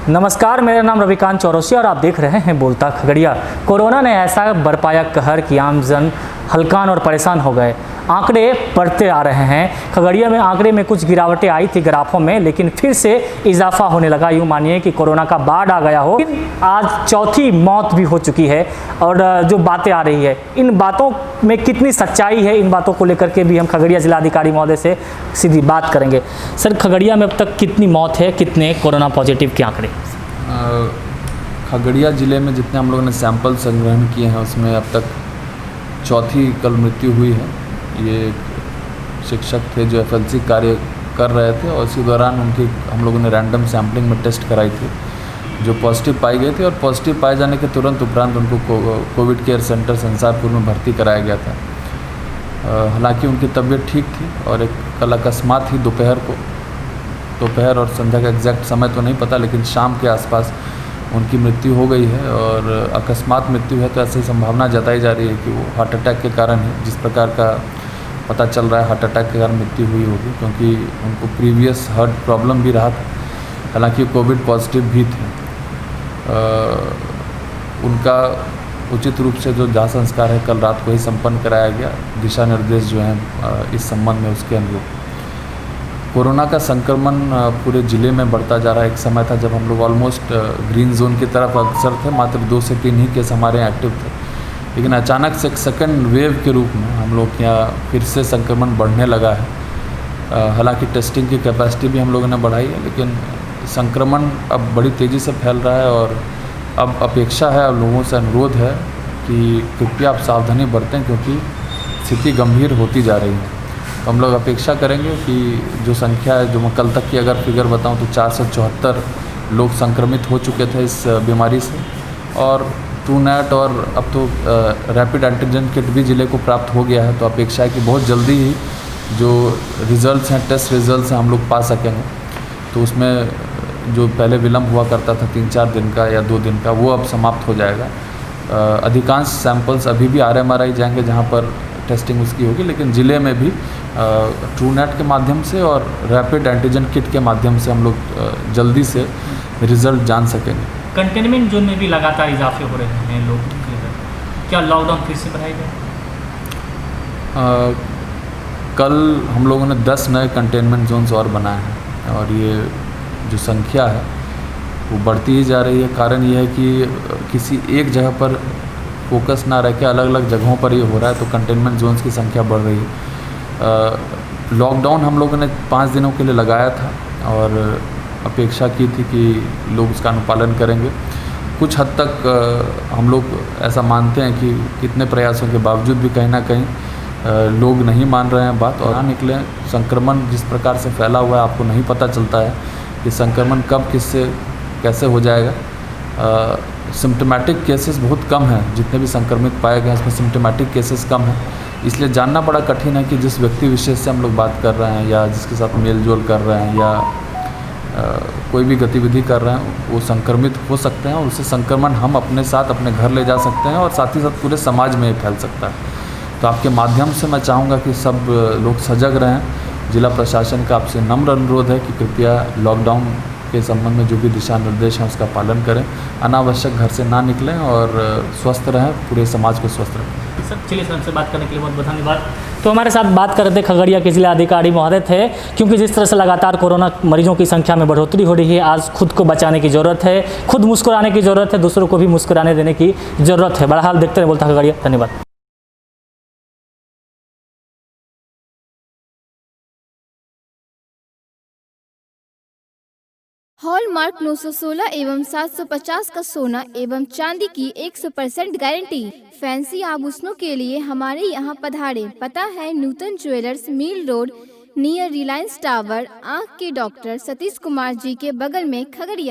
नमस्कार, मेरा नाम रविकांत चौरसिया और आप देख रहे हैं बोलता खगड़िया। कोरोना ने ऐसा बरपाया कहर कि आमजन हलकान और परेशान हो गए। आंकड़े बढ़ते आ रहे हैं। खगड़िया में आंकड़े में कुछ गिरावटें आई थी ग्राफों में, लेकिन फिर से इजाफा होने लगा। यूँ मानिए कि कोरोना का बाढ़ आ गया हो। आज चौथी मौत भी हो चुकी है और जो बातें आ रही है, इन बातों में कितनी सच्चाई है, इन बातों को लेकर के भी हम खगड़िया जिलाधिकारी महोदय से सीधी बात करेंगे। सर, खगड़िया में अब तक कितनी मौत है, कितने कोरोना पॉजिटिव के आंकड़े? खगड़िया ज़िले में जितने हम लोगों ने सैंपल संग्रहण किए हैं उसमें अब तक चौथी कल मृत्यु हुई है। ये शिक्षक थे जो एफएलसी कार्य कर रहे थे और इसी दौरान उनकी हम लोगों ने रैंडम सैम्पलिंग में टेस्ट कराई थी, जो पॉजिटिव पाई गई थी और पॉजिटिव पाए जाने के तुरंत उपरांत उनको कोविड केयर सेंटर संसारपुर में भर्ती कराया गया था। हालांकि उनकी तबीयत ठीक थी और एक कल अकस्मात ही दोपहर और संध्या का एग्जैक्ट समय तो नहीं पता, लेकिन शाम के आसपास उनकी मृत्यु हो गई है। और अकस्मात मृत्यु है तो ऐसी संभावना जताई जा रही है कि वो हार्ट अटैक के कारण है। जिस प्रकार का पता चल रहा है हार्ट अटैक के कारण मृत्यु हुई होगी, क्योंकि उनको प्रीवियस हार्ट प्रॉब्लम भी रहा था। हालांकि कोविड पॉजिटिव भी थे। उनका उचित रूप से जो दाह संस्कार है कल रात को ही संपन्न कराया गया। दिशा निर्देश जो हैं इस संबंध में उसके अनुरूप कोरोना का संक्रमण पूरे ज़िले में बढ़ता जा रहा है। एक समय था जब हम लोग ऑलमोस्ट ग्रीन जोन की तरफ अग्रसर थे, मात्र 2 से 3 ही केस हमारे यहाँ एक्टिव थे। लेकिन अचानक से एक सेकंड वेव के रूप में हम लोग के यहाँ फिर से संक्रमण बढ़ने लगा है। हालांकि टेस्टिंग की कैपेसिटी भी हम लोगों ने बढ़ाई है, लेकिन संक्रमण अब बड़ी तेज़ी से फैल रहा है। और अब अपेक्षा है, अब लोगों से अनुरोध है कि कृपया आप सावधानी बरतें, क्योंकि स्थिति गंभीर होती जा रही है। तो हम लोग अपेक्षा करेंगे कि जो संख्या है, जो मैं कल तक की अगर फिगर बताऊं तो 474 लोग संक्रमित हो चुके थे इस बीमारी से। और ट्रूनेट और अब तो रैपिड एंटीजन किट भी ज़िले को प्राप्त हो गया है। तो अपेक्षा है कि बहुत जल्दी ही जो रिज़ल्ट्स हैं, टेस्ट रिज़ल्ट्स हैं, हम लोग पा सकेंगे। तो उसमें जो पहले विलम्ब हुआ करता था 3-4 दिन का या 2 दिन का, वो अब समाप्त हो जाएगा। अधिकांश सैंपल्स अभी भी RMRI जाएंगे जहाँ पर टेस्टिंग उसकी होगी, लेकिन ज़िले में भी ट्रूनेट के माध्यम से और रैपिड एंटीजन किट के माध्यम से हम लोग जल्दी से रिज़ल्ट जान सकेंगे। कंटेनमेंट जोन में भी लगातार इजाफे हो रहे हैं लोग, क्या लॉकडाउन फिर से बढ़ाया गया? कल हम लोगों ने 10 नए कंटेनमेंट जोन्स और बनाए हैं और ये जो संख्या है वो बढ़ती ही जा रही है। कारण ये है कि किसी एक जगह पर फोकस ना रह के अलग अलग जगहों पर ये हो रहा है, तो कंटेनमेंट जोन्स की संख्या बढ़ रही है। लॉकडाउन हम लोगों ने 5 दिनों के लिए लगाया था और अपेक्षा की थी कि लोग उसका अनुपालन करेंगे। कुछ हद तक हम लोग ऐसा मानते हैं कि कितने प्रयासों के बावजूद भी कहीं ना कहीं लोग नहीं मान रहे हैं बात और ना निकले। संक्रमण जिस प्रकार से फैला हुआ है, आपको नहीं पता चलता है कि संक्रमण कब किससे कैसे हो जाएगा। सिम्टोमेटिक केसेस बहुत कम हैं, जितने भी संक्रमित पाए गए हैं उसमें सिम्टोमेटिक केसेस कम हैं। इसलिए जानना बड़ा कठिन है कि जिस व्यक्ति विशेष से हम लोग बात कर रहे हैं या जिसके साथ मेल जोल कर रहे हैं या कोई भी गतिविधि कर रहे हैं, वो संक्रमित हो सकते हैं और उससे संक्रमण हम अपने साथ अपने घर ले जा सकते हैं और साथ ही साथ पूरे समाज में फैल सकता है। तो आपके माध्यम से मैं चाहूँगा कि सब लोग सजग रहें। जिला प्रशासन का आपसे नम्र अनुरोध है कि कृपया लॉकडाउन के संबंध में जो भी दिशा निर्देश हैं उसका पालन करें, अनावश्यक घर से ना निकलें और स्वस्थ रहें, पूरे समाज को स्वस्थ रखें। सर, चलिए, सर हमसे बात करने के लिए बहुत बहुत धन्यवाद। तो हमारे साथ बात कर रहे थे खगड़िया के जिलाधिकारी महोदय थे। क्योंकि जिस तरह से लगातार कोरोना मरीजों की संख्या में बढ़ोतरी हो रही है, आज खुद को बचाने की ज़रूरत है, खुद मुस्कुराने की ज़रूरत है, दूसरों को भी मुस्कुराने देने की ज़रूरत है। बहरहाल देखते रहे बोलता खगड़िया। धन्यवाद। हॉलमार्क 916 एवं 750 का सोना एवं चांदी की 100% गारंटी। फैंसी आभूषणों के लिए हमारे यहाँ पधारे। पता है Nutan jewellers, mill road, near Reliance tower, आँख के डॉक्टर सतीश कुमार जी के बगल में, खगड़िया।